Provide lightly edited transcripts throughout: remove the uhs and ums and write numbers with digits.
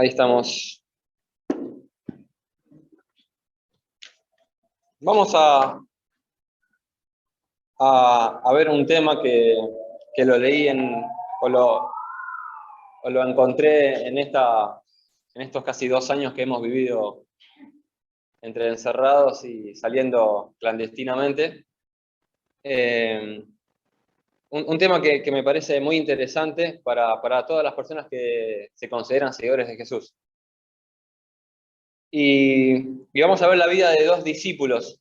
Ahí estamos. Vamos a ver un tema que lo leí o lo encontré en estos casi 2 años que hemos vivido entre encerrados y saliendo clandestinamente. Un tema que me parece muy interesante para todas las personas que se consideran seguidores de Jesús. Y vamos a ver la vida de 2 discípulos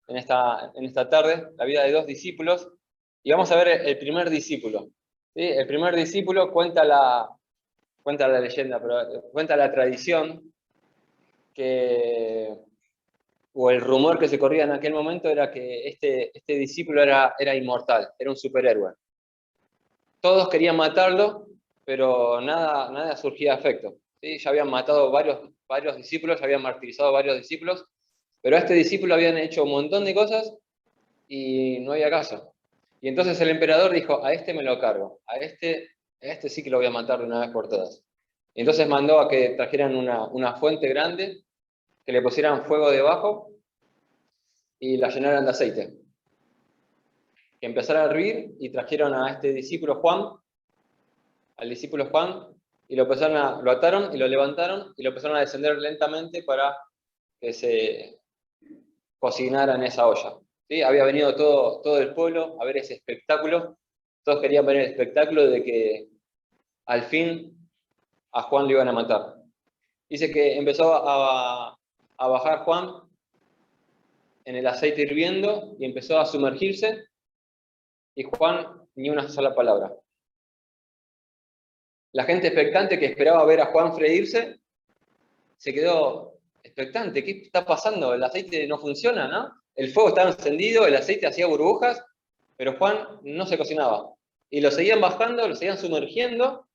en esta tarde, la vida de 2 discípulos, y vamos a ver el primer discípulo. ¿Sí? El primer discípulo cuenta la leyenda, pero cuenta la tradición o el rumor que se corría en aquel momento era que este discípulo era inmortal, era un superhéroe. Todos querían matarlo, pero nada surgía a efecto. ¿Sí? Ya habían matado varios discípulos, ya habían martirizado varios discípulos, pero a este discípulo habían hecho un montón de cosas y no había caso. Y entonces el emperador dijo, a este me lo cargo, a este sí que lo voy a matar de una vez por todas. Y entonces mandó a que trajeran una fuente grande, que le pusieran fuego debajo y la llenaran de aceite. Que empezara a hervir y trajeron a este discípulo Juan, y lo ataron y lo levantaron y lo empezaron a descender lentamente para que se cocinara en esa olla. ¿Sí? Había venido todo el pueblo a ver ese espectáculo. Todos querían ver el espectáculo de que al fin a Juan lo iban a matar. Dice que empezó a bajar Juan en el aceite hirviendo y empezó a sumergirse, y Juan ni una sola palabra. La gente expectante que esperaba ver a Juan freírse se quedó expectante. ¿Qué está pasando? El aceite no funciona, ¿no? El fuego estaba encendido, el aceite hacía burbujas, pero Juan no se cocinaba. Y lo seguían bajando, lo seguían sumergiendo,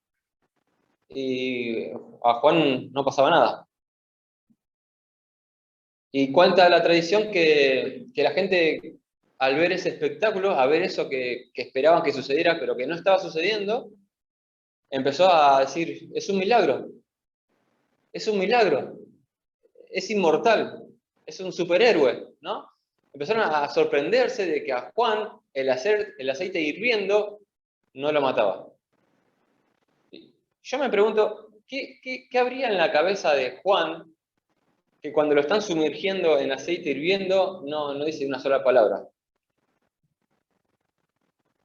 y a Juan no pasaba nada. Y cuenta la tradición que la gente, al ver ese espectáculo, a ver eso que esperaban que sucediera, pero que no estaba sucediendo, empezó a decir, es un milagro, es un milagro, es inmortal, es un superhéroe, ¿no? Empezaron a sorprenderse de que a Juan el aceite hirviendo no lo mataba. Yo me pregunto, ¿qué habría en la cabeza de Juan que cuando lo están sumergiendo en aceite hirviendo no dice una sola palabra?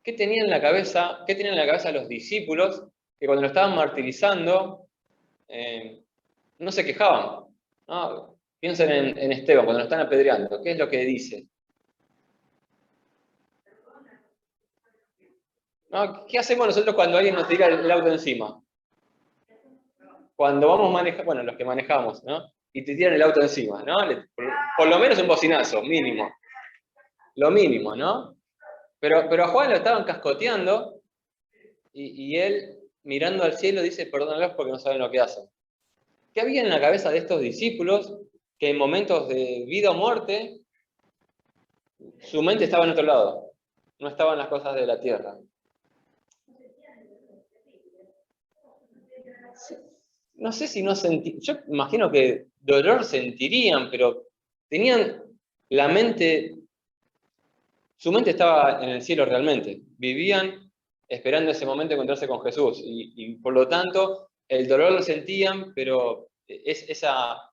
¿Qué tenían en la cabeza los discípulos que cuando lo estaban martirizando no se quejaban? ¿No? Piensen en Esteban, cuando lo están apedreando, ¿qué es lo que dice? ¿No? ¿Qué hacemos nosotros cuando alguien nos tira el auto encima? Cuando vamos manejando, bueno, los que manejamos, ¿no? Y te tiran el auto encima, ¿no? Por lo menos un bocinazo, mínimo. Lo mínimo, ¿no? Pero a Juan lo estaban cascoteando y él, mirando al cielo, dice, perdónalos porque no saben lo que hacen. ¿Qué había en la cabeza de estos discípulos que en momentos de vida o muerte su mente estaba en otro lado? No estaba en las cosas de la tierra. No sé si no sentían, yo imagino que dolor sentirían, pero tenían la mente, su mente estaba en el cielo realmente. Vivían esperando ese momento de encontrarse con Jesús y por lo tanto el dolor lo sentían, pero esa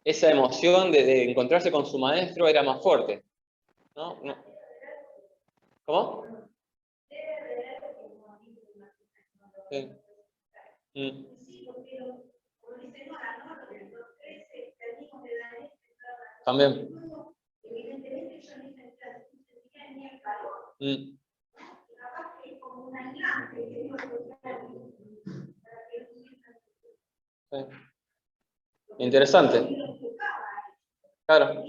emoción de encontrarse con su maestro era más fuerte, ¿no? ¿Cómo? Sí. También. Sí. Interesante. Claro.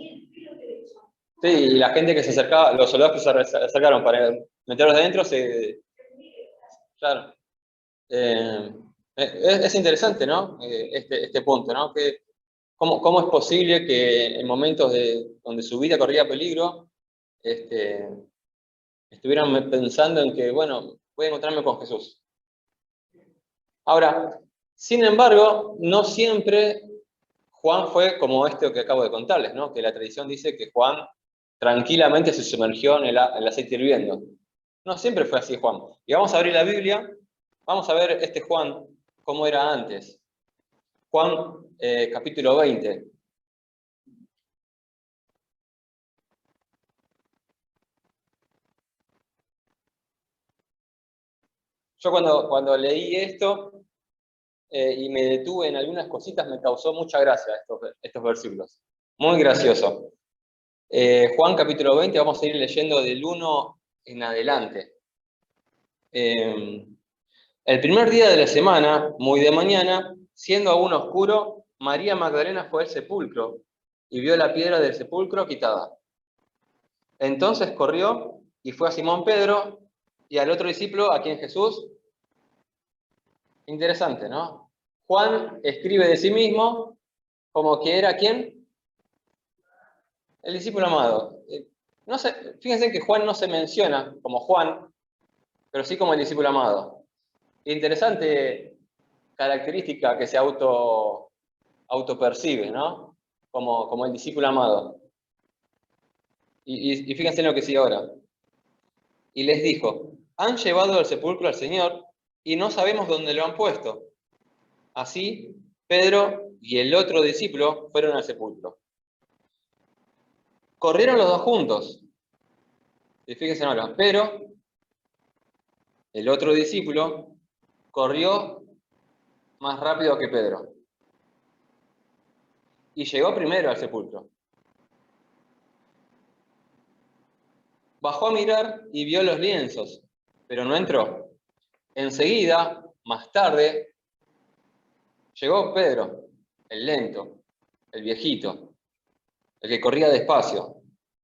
Sí, y la gente que se acercaba, los soldados que se acercaron para meterlos adentro, claro. Es interesante, ¿no? Este punto, ¿no? ¿Cómo es posible que en momentos donde su vida corría peligro, estuvieran pensando en que, bueno, voy a encontrarme con Jesús? Ahora, sin embargo, no siempre Juan fue como esto que acabo de contarles, ¿no? Que la tradición dice que Juan tranquilamente se sumergió en el aceite hirviendo. No siempre fue así Juan. Y vamos a abrir la Biblia, vamos a ver este Juan, cómo era antes. Juan, capítulo 20. Yo cuando leí esto y me detuve en algunas cositas, me causó mucha gracia estos versículos. Muy gracioso. Juan capítulo 20, vamos a ir leyendo del 1 en adelante. El primer día de la semana, muy de mañana, siendo aún oscuro, María Magdalena fue al sepulcro y vio la piedra del sepulcro quitada. Entonces corrió y fue a Simón Pedro y al otro discípulo, a quien Jesús. Interesante, ¿no? Juan escribe de sí mismo como que era ¿quién? El discípulo amado. No sé, fíjense que Juan no se menciona como Juan, pero sí como el discípulo amado. Interesante característica que se autopercibe, ¿no? Como el discípulo amado. Y fíjense en lo que sigue ahora. Y les dijo, han llevado al sepulcro al Señor y no sabemos dónde lo han puesto. Así, Pedro y el otro discípulo fueron al sepulcro. Corrieron los dos juntos. Y fíjense ahora, pero el otro discípulo corrió más rápido que Pedro y llegó primero al sepulcro. Bajó a mirar y vio los lienzos, pero no entró. Enseguida, más tarde, llegó Pedro, el lento, el viejito, el que corría despacio.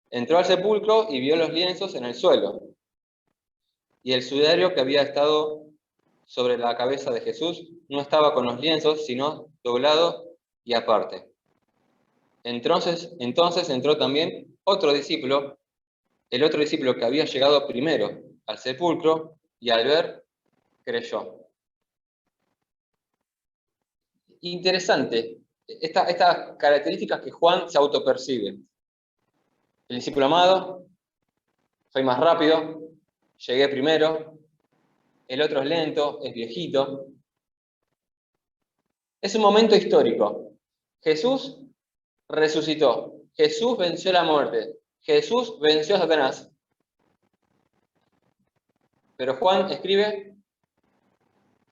Entró al sepulcro y vio los lienzos en el suelo y el sudario que había estado sobre la cabeza de Jesús no estaba con los lienzos, sino doblado y aparte. Entonces entró también otro discípulo, el otro discípulo que había llegado primero al sepulcro, y al ver, creyó. Interesante, estas características que Juan se autopercibe. El discípulo amado, soy más rápido, llegué primero, el otro es lento, es viejito. Es un momento histórico. Jesús resucitó, Jesús venció la muerte, Jesús venció a Satanás. Pero Juan escribe,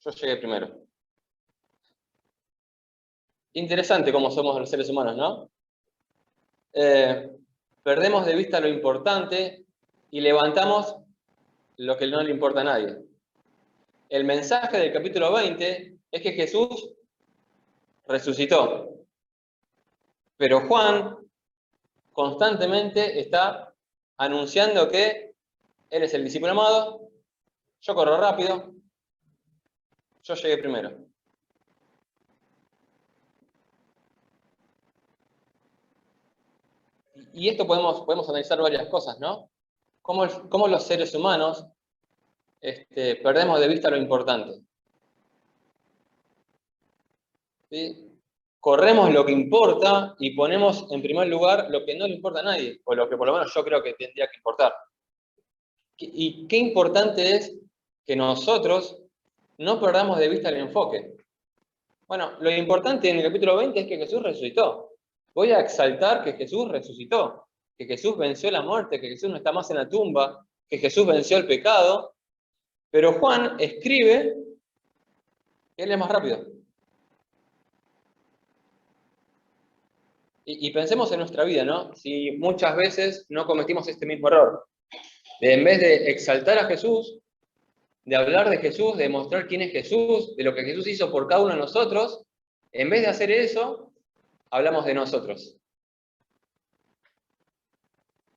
yo llegué primero. Interesante cómo somos los seres humanos, ¿no? Perdemos de vista lo importante y levantamos lo que no le importa a nadie. El mensaje del capítulo 20 es que Jesús resucitó. Pero Juan constantemente está anunciando que él es el discípulo amado, yo corro rápido, yo llegué primero. Y esto podemos analizar varias cosas, ¿no? Cómo los seres humanos perdemos de vista lo importante. ¿Sí? Corremos lo que importa y ponemos en primer lugar lo que no le importa a nadie, o lo que por lo menos yo creo que tendría que importar. Y qué importante es que nosotros no perdamos de vista el enfoque. Bueno, lo importante en el capítulo 20 es que Jesús resucitó. Voy a exaltar que Jesús resucitó, que Jesús venció la muerte, que Jesús no está más en la tumba, que Jesús venció el pecado. Pero Juan escribe que él es más rápido. Y pensemos en nuestra vida, ¿no? Si muchas veces no cometimos este mismo error. En vez de exaltar a Jesús, de hablar de Jesús, de mostrar quién es Jesús, de lo que Jesús hizo por cada uno de nosotros, en vez de hacer eso, hablamos de nosotros.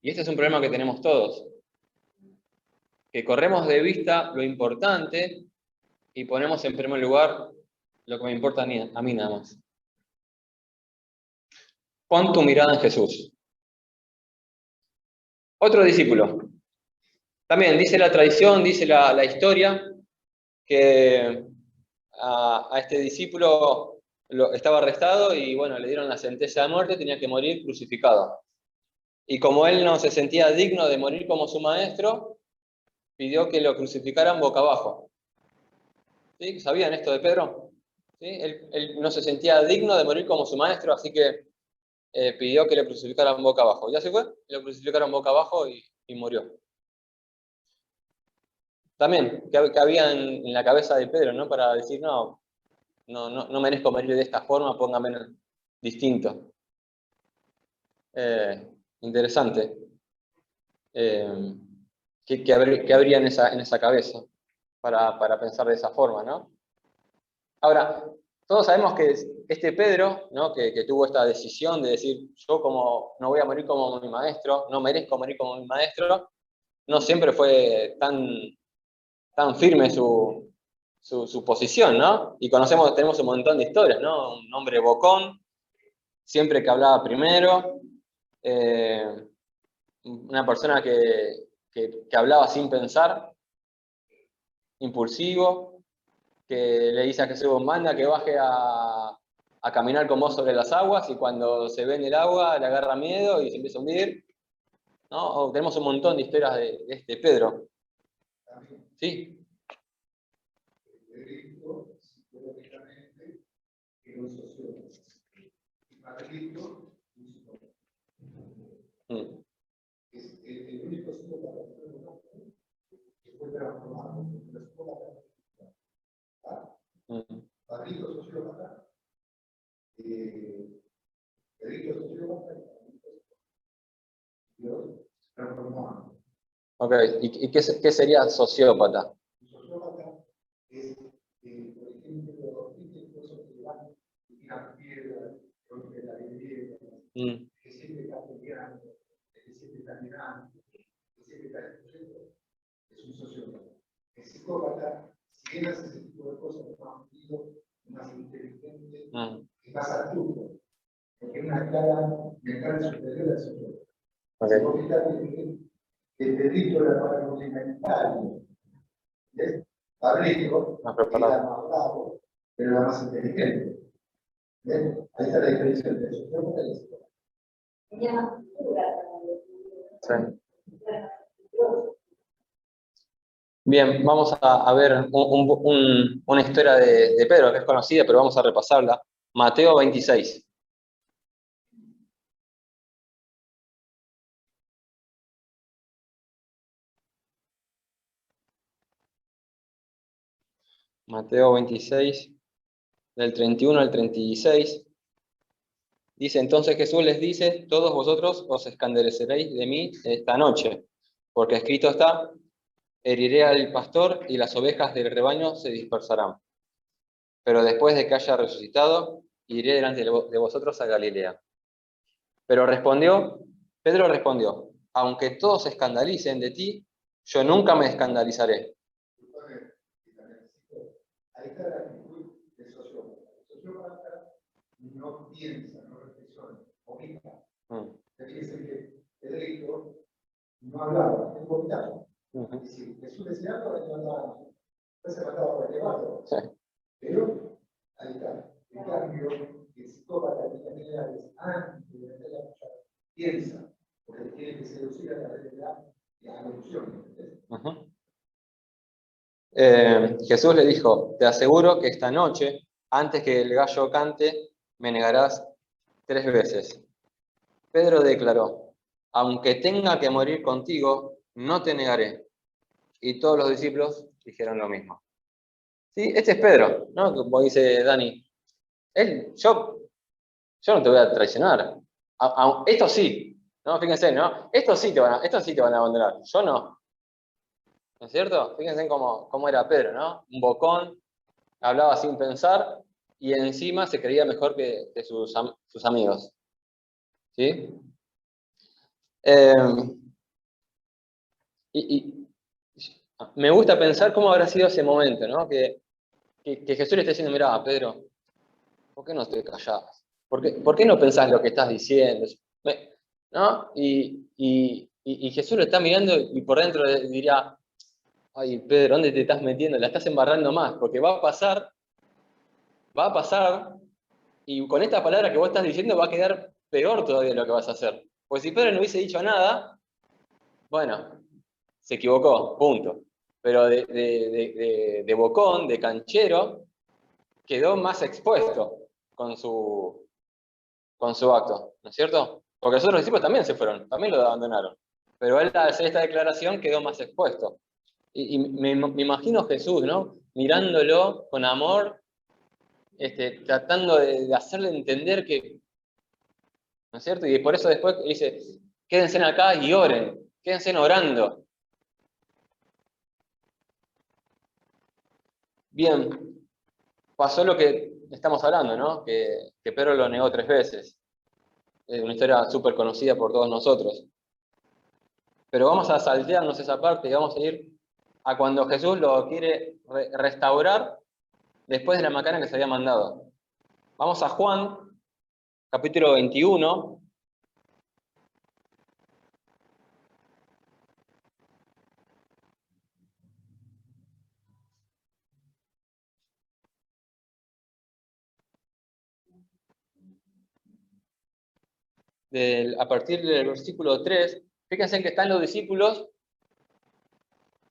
Y este es un problema que tenemos todos. Que corremos de vista lo importante y ponemos en primer lugar lo que me importa a mí nada más. Pon tu mirada en Jesús. Otro discípulo. También dice la tradición, dice la historia, que a este discípulo estaba arrestado y bueno, le dieron la sentencia de muerte, tenía que morir crucificado. Y como él no se sentía digno de morir como su maestro, pidió que lo crucificaran boca abajo. ¿Sí? ¿Sabían esto de Pedro? ¿Sí? Él no se sentía digno de morir como su maestro, así que pidió que lo crucificaran boca abajo. Ya se fue, lo crucificaron boca abajo y murió. También, que había en la cabeza de Pedro, ¿no? Para decir, no merezco morir de esta forma, póngame distinto. Interesante. ¿Qué habría en esa cabeza para pensar de esa forma, ¿no? Ahora, todos sabemos que este Pedro, ¿no? que tuvo esta decisión de decir, yo como no voy a morir como mi maestro, no merezco morir como mi maestro, no siempre fue tan firme su posición, ¿no? Y tenemos un montón de historias, ¿no? Un hombre bocón, siempre que hablaba primero, una persona que hablaba sin pensar, impulsivo, que le dice a Jesús, manda que baje a caminar con vos sobre las aguas, y cuando se ve en el agua le agarra miedo y se empieza a hundir, ¿no? Tenemos un montón de historias de este Pedro. ¿Sí? Mm. Es el único símbolo que fue transformado en la escuela Padrito sociópata, Pedrito sociópata, Dios transformado. Ok, ¿y qué sería sociópata? Un sociópata es, por ejemplo, cosas que van y tiran piedras, rompen la vidriera, que siempre está peleando, que siempre está mirando, que siempre está escuchando, es un sociópata. El psicópata, si bien hace ese tipo de cosas, es más unido, más inteligente, es más astuto, porque es una clara mental superior al sociópata. Okay. Si vos fijate que el Pedrito era para los inventarios, ¿ves? Pablito era más bravo, pero era más inteligente. ¿Ves? Ahí está la diferencia entre el sociópata y el psicópata. Tenía más cultura también. Sí. Bien, vamos a ver una historia de Pedro que es conocida, pero vamos a repasarla. Mateo 26. Mateo 26, del 31 al 36. Dice, entonces Jesús les dice, todos vosotros os escandalizaréis de mí esta noche, porque escrito está, heriré al pastor y las ovejas del rebaño se dispersarán. Pero después de que haya resucitado, iré delante de vosotros a Galilea. Pedro respondió, aunque todos se escandalicen de ti, yo nunca me escandalizaré. Ahí está la actitud del sociópata. El sociópata no piensa, no reflexiona, omita. Fíjense que Pedrito no hablaba, él vomitaba. Es decir, Jesús decía algo, él no hablaba. Entonces se mataba por llevarlo. Sí. Pero ahí está. En cambio, el psicópata que también era antes de meter la cuchara, piensa, porque tiene que seducir a través de la evolución. Jesús le dijo, te aseguro que esta noche, antes que el gallo cante, me negarás 3 veces. Pedro declaró, aunque tenga que morir contigo, no te negaré. Y todos los discípulos dijeron lo mismo. Sí, este es Pedro, ¿no? Como dice Dani. Yo no te voy a traicionar. Esto sí, ¿no? Fíjense, ¿no? Estos sí te van a abandonar. Yo no. ¿No es cierto? Fíjense cómo era Pedro, ¿no? Un bocón, hablaba sin pensar y encima se creía mejor que sus amigos. ¿Sí? Y me gusta pensar cómo habrá sido ese momento, ¿no? Que Jesús le está diciendo, mirá, Pedro, ¿por qué no te callás? ¿Por qué no pensás lo que estás diciendo? ¿No? Y Jesús lo está mirando y por dentro le diría, ay, Pedro, ¿dónde te estás metiendo? La estás embarrando más, porque va a pasar va a pasar, y con esta palabra que vos estás diciendo va a quedar peor todavía lo que vas a hacer. Pues si Pedro no hubiese dicho nada, bueno, se equivocó, punto. Pero de bocón, de canchero, quedó más expuesto con su acto, ¿no es cierto? Porque los otros discípulos también se fueron, también lo abandonaron. Pero él al hacer esta declaración quedó más expuesto. Y me imagino Jesús, ¿no? Mirándolo con amor, tratando de hacerle entender que, ¿no es cierto? Y por eso después dice, quédense acá y oren, quédense orando. Bien, pasó lo que estamos hablando, ¿no? Que Pedro lo negó 3 veces. Es una historia súper conocida por todos nosotros. Pero vamos a saltearnos esa parte y vamos a ir a cuando Jesús lo quiere restaurar después de la macana que se había mandado. Vamos a Juan, capítulo 21. A partir del versículo 3, fíjense que están los discípulos,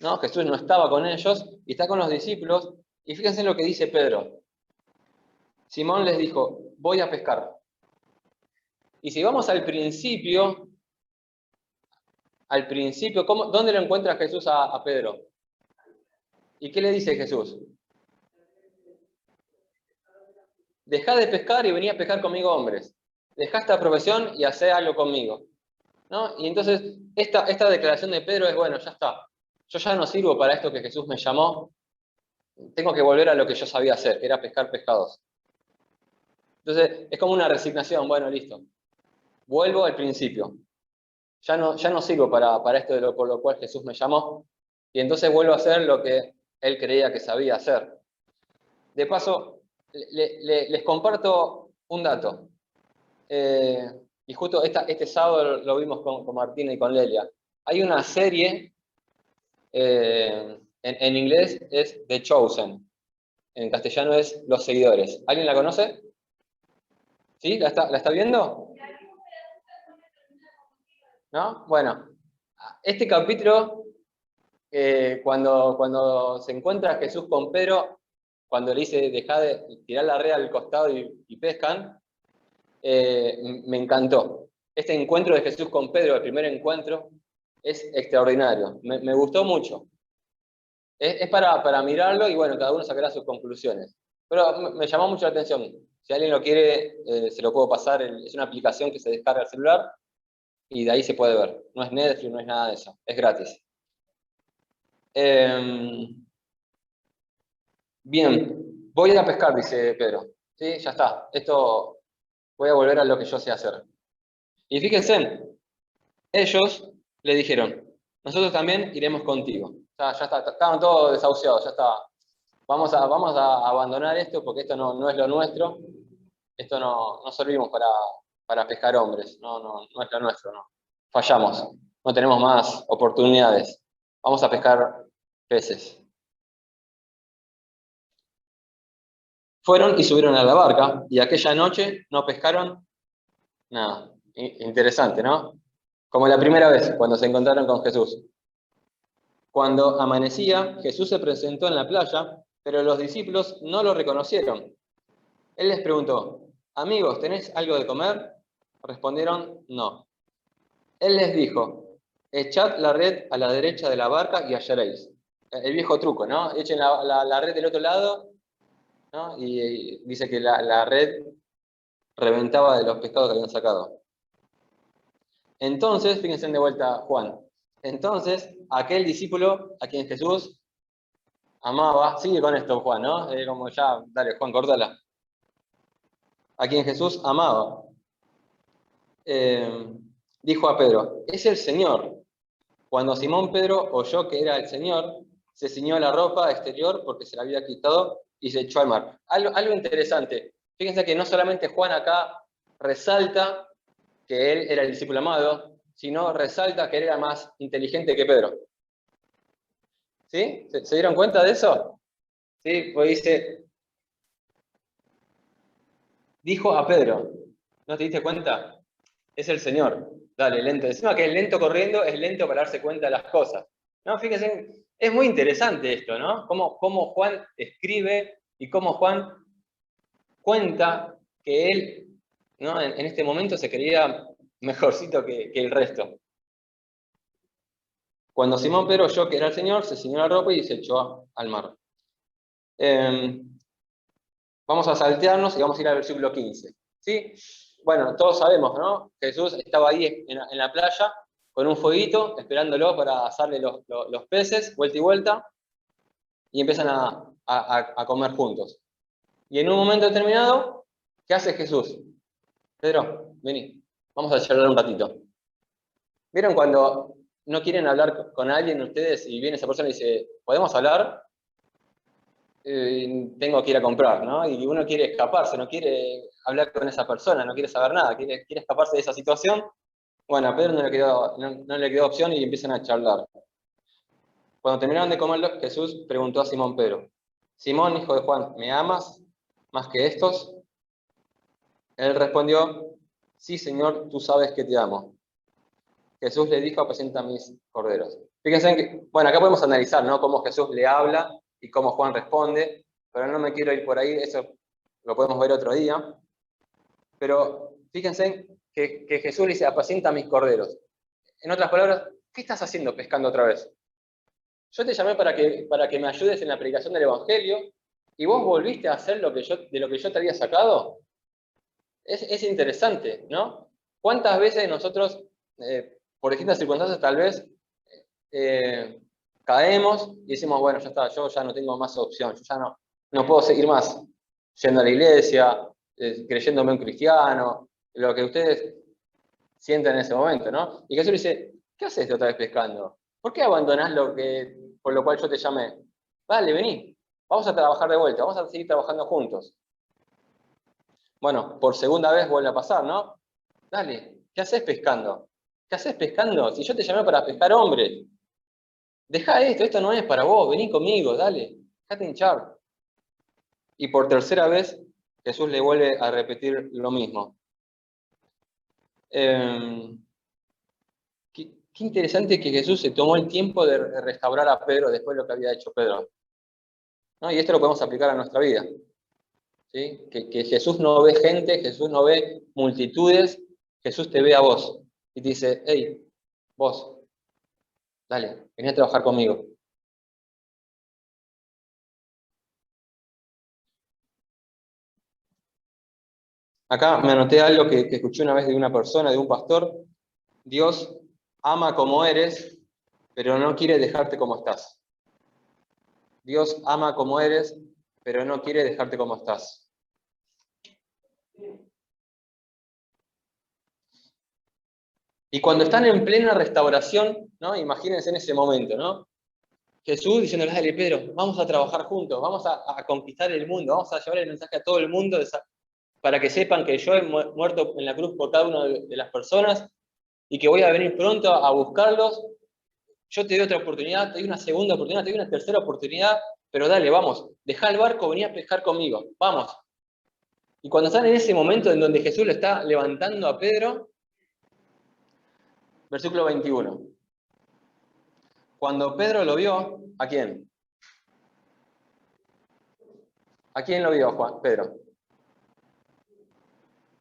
¿no? Jesús no estaba con ellos, y está con los discípulos, y fíjense lo que dice Pedro. Simón les dijo, voy a pescar. Y si vamos al principio, ¿dónde lo encuentra Jesús a Pedro? ¿Y qué le dice Jesús? Dejá de pescar y vení a pescar conmigo hombres. Dejá esta profesión y hacé algo conmigo, ¿no? Y entonces esta declaración de Pedro es, bueno, ya está. Yo ya no sirvo para esto que Jesús me llamó. Tengo que volver a lo que yo sabía hacer, que era pescar pescados. Entonces es como una resignación, bueno, listo. Vuelvo al principio. Ya no sirvo para esto por lo cual Jesús me llamó. Y entonces vuelvo a hacer lo que él creía que sabía hacer. De paso, les comparto un dato. Y justo este sábado lo vimos con Martina y con Lelia. Hay una serie, en inglés es The Chosen, en castellano es Los Seguidores. ¿Alguien la conoce? ¿Sí? ¿La está viendo? ¿No? Bueno, este capítulo, cuando se encuentra Jesús con Pedro, cuando le dice, dejá de tirar la red al costado y pescan, me encantó. Este encuentro de Jesús con Pedro, el primer encuentro, es extraordinario. Me gustó mucho. Es para mirarlo y bueno, cada uno sacará sus conclusiones. Pero me llamó mucho la atención. Si alguien lo quiere, se lo puedo pasar. Es una aplicación que se descarga al celular y de ahí se puede ver. No es Netflix, no es nada de eso. Es gratis. Bien, voy a ir a pescar, dice Pedro. Sí, ya está. Esto voy a volver a lo que yo sé hacer. Y fíjense, ellos le dijeron, nosotros también iremos contigo. Ya está, estaban todos desahuciados, ya está. Vamos a abandonar esto porque esto no es lo nuestro. Esto no servimos para pescar hombres. No es lo nuestro, no. Fallamos. No tenemos más oportunidades. Vamos a pescar peces. Fueron y subieron a la barca y aquella noche no pescaron nada. Interesante, ¿no? Como la primera vez cuando se encontraron con Jesús. Cuando amanecía, Jesús se presentó en la playa, pero los discípulos no lo reconocieron. Él les preguntó, amigos, ¿tenéis algo de comer? Respondieron, no. Él les dijo, echad la red a la derecha de la barca y hallaréis. El viejo truco, ¿no? Echen la red del otro lado, ¿no? Y dice que la red reventaba de los pescados que habían sacado. Entonces, fíjense de vuelta Juan. Entonces, aquel discípulo a quien Jesús amaba, sigue con esto Juan, ¿no? Como ya, dale Juan, córtala. A quien Jesús amaba, dijo a Pedro, es el Señor. Cuando Simón Pedro oyó que era el Señor, se ciñó la ropa exterior porque se la había quitado y se echó al mar. Algo interesante. Fíjense que no solamente Juan acá resalta que él era el discípulo amado, sino resalta que él era más inteligente que Pedro. ¿Sí? ¿Se dieron cuenta de eso? Sí, pues dice, dijo a Pedro, ¿no te diste cuenta? Es el Señor. Dale, lento. Encima que es lento corriendo, es lento para darse cuenta de las cosas. No, fíjense, es muy interesante esto, ¿no? Cómo Juan escribe y cómo Juan cuenta que él, ¿no? En este momento se creía mejorcito que el resto. Cuando Simón Pedro oyó que era el Señor, se ciñó la ropa y se echó al mar. Vamos a saltearnos y vamos a ir al versículo 15. ¿Sí? Bueno, todos sabemos, ¿no? Jesús estaba ahí en la playa con un fueguito, esperándolo para asarle los peces, vuelta y vuelta, y empiezan a comer juntos. Y en un momento determinado, ¿qué hace Jesús? Pedro, vení, vamos a charlar un ratito. ¿Vieron cuando no quieren hablar con alguien ustedes y viene esa persona y dice, ¿podemos hablar? Tengo que ir a comprar, ¿no? Y uno quiere escaparse, no quiere hablar con esa persona, no quiere saber nada, quiere escaparse de esa situación. Bueno, a Pedro no le quedó opción y empiezan a charlar. Cuando terminaron de comerlo, Jesús preguntó a Simón Pedro, Simón, hijo de Juan, ¿me amas más que estos? Él respondió, sí, Señor, tú sabes que te amo. Jesús le dijo, apacienta mis corderos. Fíjense que, bueno, acá podemos analizar, ¿no? Cómo Jesús le habla y cómo Juan responde, pero no me quiero ir por ahí, eso lo podemos ver otro día. Pero fíjense que Jesús le dice, apacienta mis corderos. En otras palabras, ¿qué estás haciendo pescando otra vez? Yo te llamé para que me ayudes en la predicación del Evangelio y vos volviste a hacer de lo que yo te había sacado. Es interesante, ¿no? ¿Cuántas veces nosotros, por distintas circunstancias, tal vez caemos y decimos, bueno, ya está, yo ya no tengo más opción, yo ya no puedo seguir más yendo a la iglesia, creyéndome un cristiano, lo que ustedes sienten en ese momento, ¿no? Y Jesús le dice, ¿qué haces de otra vez pescando? ¿Por qué abandonás por lo cual yo te llamé? Vale, vení, vamos a trabajar de vuelta, vamos a seguir trabajando juntos. Bueno, por segunda vez vuelve a pasar, ¿no? Dale, ¿qué haces pescando? ¿Qué haces pescando? Si yo te llamé para pescar hombres. Deja esto no es para vos, vení conmigo, dale, déjate hinchar. Y por tercera vez, Jesús le vuelve a repetir lo mismo. Qué interesante que Jesús se tomó el tiempo de restaurar a Pedro después de lo que había hecho Pedro, ¿no? Y esto lo podemos aplicar a nuestra vida. ¿Sí? Que Jesús no ve gente, Jesús no ve multitudes, Jesús te ve a vos y te dice, hey, vos, dale, vení a trabajar conmigo. Acá me anoté algo que escuché una vez de una persona, de un pastor. Dios ama como eres, pero no quiere dejarte como estás. Dios ama como eres, pero no quiere dejarte como estás. Y cuando están en plena restauración, ¿no? Imagínense en ese momento, ¿no? Jesús diciéndole, dale Pedro, vamos a trabajar juntos, vamos a conquistar el mundo, vamos a llevar el mensaje a todo el mundo para que sepan que yo he muerto en la cruz por cada una de las personas y que voy a venir pronto a buscarlos. Yo te doy otra oportunidad, te doy una segunda oportunidad, te doy una tercera oportunidad, pero dale, vamos, dejá el barco, vení a pescar conmigo, vamos. Y cuando están en ese momento en donde Jesús le está levantando a Pedro, versículo 21. Cuando Pedro lo vio, ¿a quién? ¿A quién lo vio Juan? Pedro.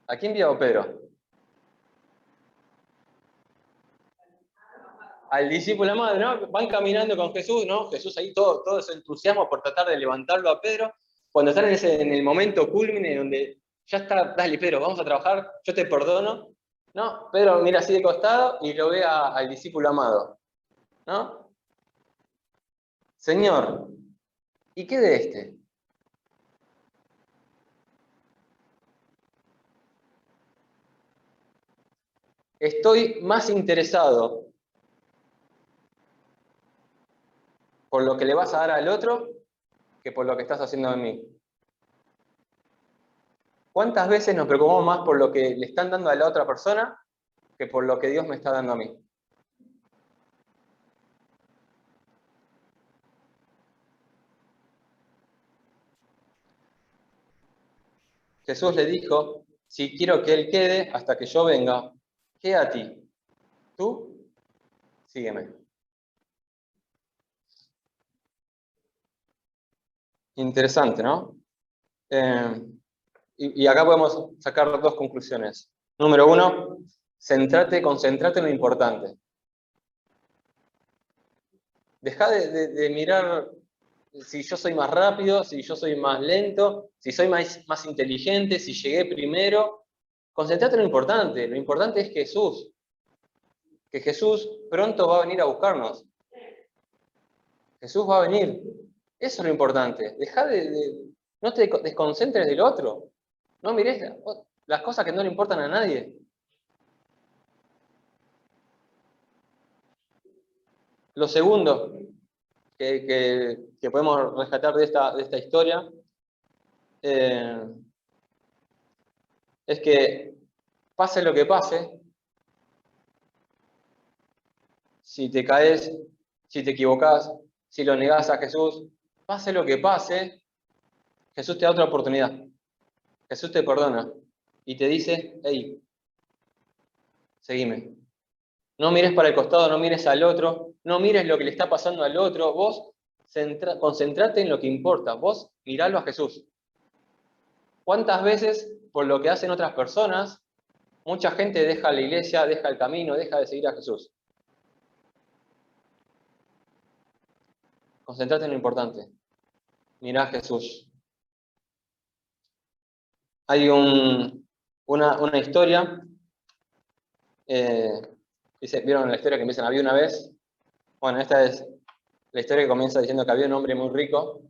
¿A quién vio Pedro? Al discípulo amado, ¿no? Van caminando con Jesús, ¿no? Jesús ahí todo ese entusiasmo por tratar de levantarlo a Pedro. Cuando están en el momento culmine donde ya está, dale Pedro, vamos a trabajar, yo te perdono. ¿No? Pedro mira así de costado y lo ve al discípulo amado, ¿no? Señor, ¿y qué de este? Estoy más interesado por lo que le vas a dar al otro que por lo que estás haciendo en mí. ¿Cuántas veces nos preocupamos más por lo que le están dando a la otra persona que por lo que Dios me está dando a mí? Jesús le dijo, si quiero que él quede hasta que yo venga, ¿qué a ti? Tú, sígueme. Interesante, ¿no? Y acá podemos sacar dos conclusiones. Número uno, concentrate en lo importante. Deja de mirar si yo soy más rápido, si yo soy más lento, si soy más inteligente, si llegué primero. Concentrate en lo importante. Lo importante es Jesús. Que Jesús pronto va a venir a buscarnos. Jesús va a venir. Eso es lo importante. No te desconcentres del otro. No mires las cosas que no le importan a nadie. Lo segundo que podemos rescatar de esta historia es que pase lo que pase, si te caes, si te equivocás, si lo negás a Jesús, pase lo que pase, Jesús te da otra oportunidad. Jesús te perdona y te dice, hey, seguime. No mires para el costado, no mires al otro, no mires lo que le está pasando al otro. Vos concentrate en lo que importa. Vos miralo a Jesús. ¿Cuántas veces, por lo que hacen otras personas, mucha gente deja la iglesia, deja el camino, deja de seguir a Jesús? Concentrate en lo importante. Mirá a Jesús. Hay una historia, ¿vieron la historia que empiezan? Había una vez. Bueno, esta es la historia que comienza diciendo que había un hombre muy rico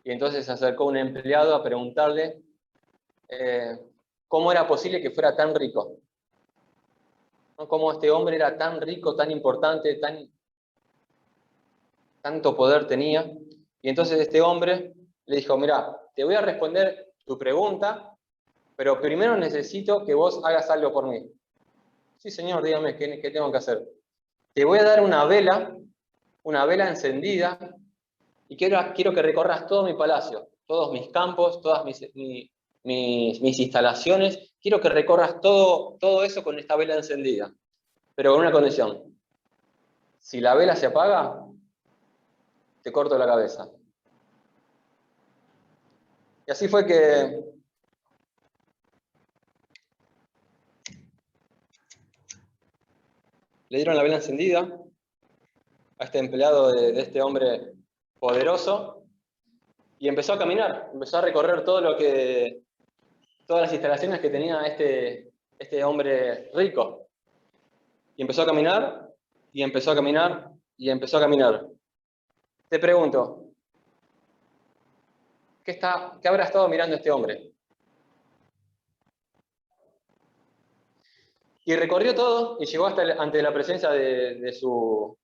y entonces se acercó un empleado a preguntarle cómo era posible que fuera tan rico, ¿no? Cómo este hombre era tan rico, tan importante, tanto poder tenía. Y entonces este hombre le dijo, mira, te voy a responder tu pregunta, pero primero necesito que vos hagas algo por mí. Sí, señor, dígame, ¿qué tengo que hacer? Te voy a dar una vela encendida, y quiero que recorras todo mi palacio, todos mis campos, todas mis instalaciones. Quiero que recorras todo eso con esta vela encendida, pero con una condición. Si la vela se apaga, te corto la cabeza. Y así fue que le dieron la vela encendida a este empleado de este hombre poderoso y empezó a caminar, empezó a recorrer todas las instalaciones que tenía este hombre rico. Y empezó a caminar, y empezó a caminar, y empezó a caminar. Te pregunto, ¿qué habrá estado mirando este hombre? Y recorrió todo y llegó ante la presencia de su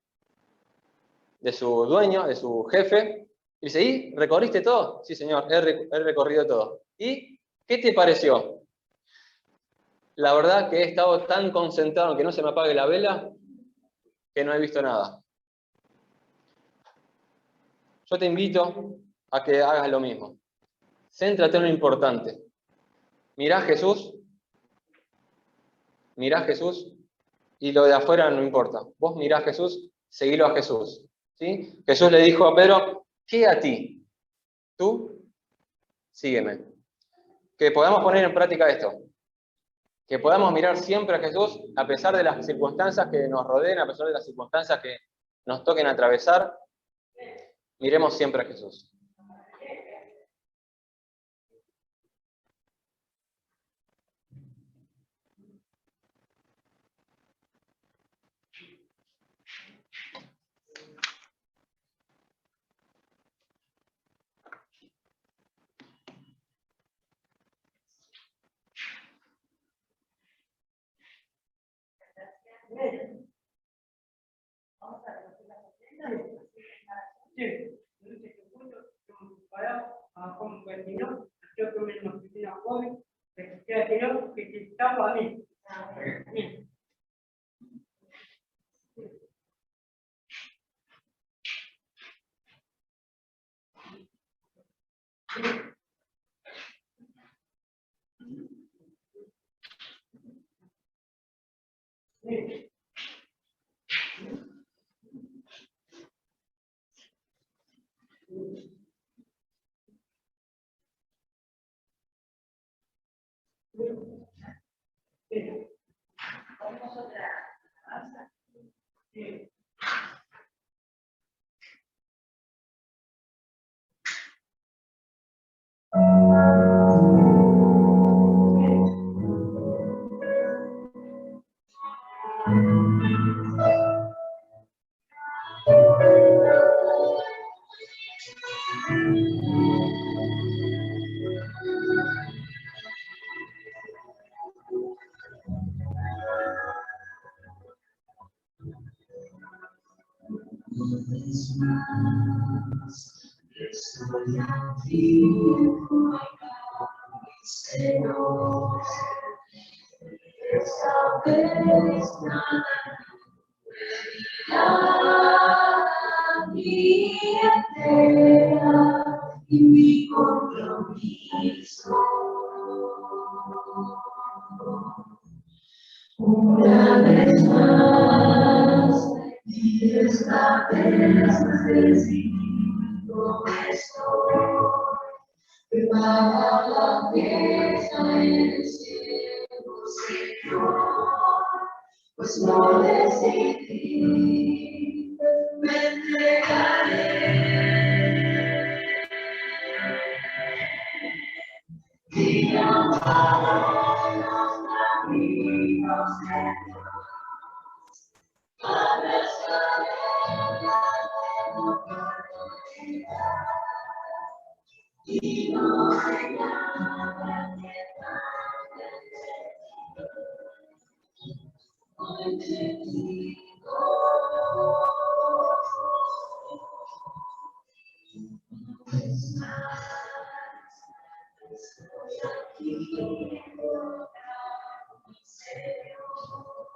dueño, de su jefe. Y dice, ¿y recorriste todo? Sí, señor, he recorrido todo. ¿Y qué te pareció? La verdad que he estado tan concentrado en que no se me apague la vela que no he visto nada. Yo te invito a que hagas lo mismo. Céntrate en lo importante. Mirá a Jesús y lo de afuera no importa. Vos mirá a Jesús, seguilo a Jesús. ¿Sí? Jesús le dijo a Pedro, ¿qué a ti? Tú, sígueme. Que podamos poner en práctica esto. Que podamos mirar siempre a Jesús a pesar de las circunstancias que nos rodeen, a pesar de las circunstancias que nos toquen atravesar. Miremos siempre a Jesús. Una vez más, y esta vez decidido estoy para la fiesta en el cielo, Señor, pues lo decidí, me entregaré. Y amaré los caminos de Dios, abrazaré la oportunidad, y no hay nada que hoy te digo. Estoy aquí en mi Señor,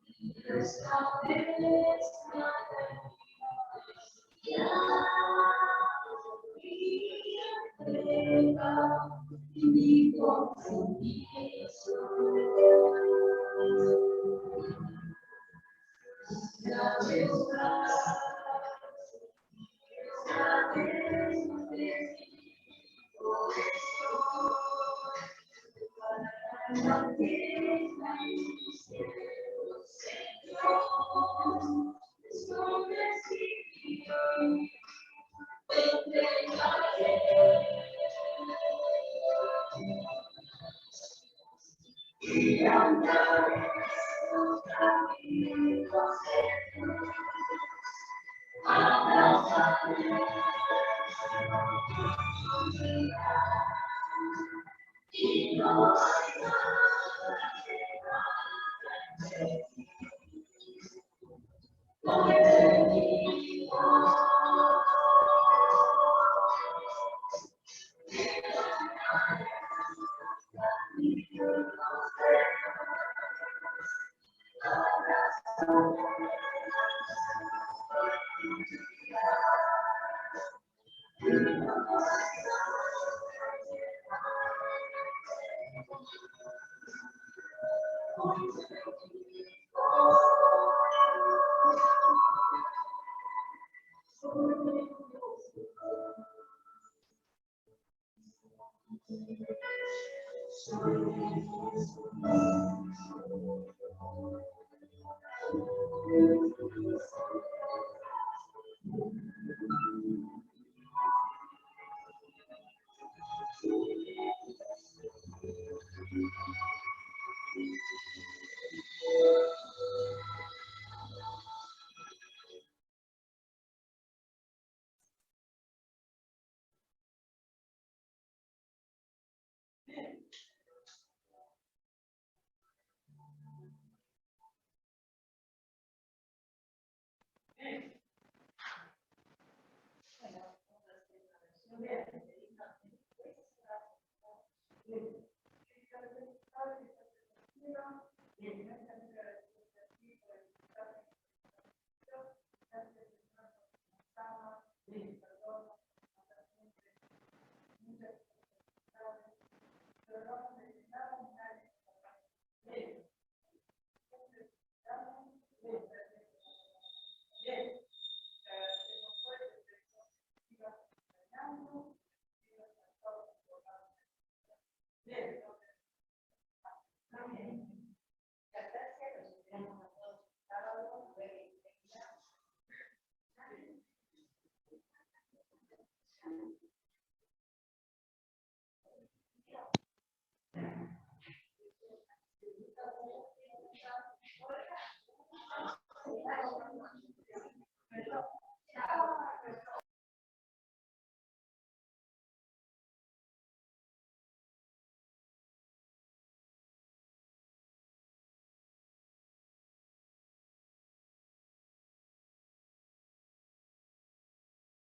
y esta vez nada ya mi entrega y mi compromiso. Una vez más, esta vez decido estoy para la fiesta en el cielo, Señor, estoy decidido, me entregaré. Y andaré los caminos de Dios, abrazaré la oportunidad, y no hay nada que hoy te digo.